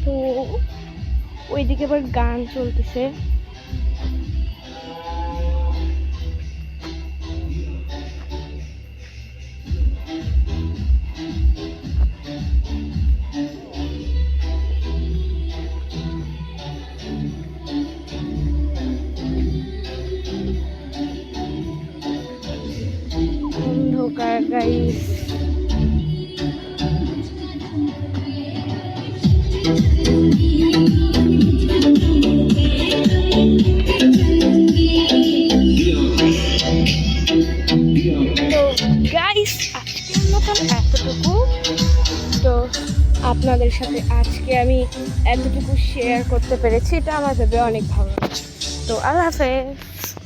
তো ওইদিকে আবার গান চলতেছে। অন্ধকার গাইস। আজকের মতন এতটুকু। তো আপনাদের সাথে আজকে আমি এতটুকু শেয়ার করতে পেরেছি, এটা আমার ভেবে অনেক ভালো লাগছে। তো আল্লাহ হাফেজ।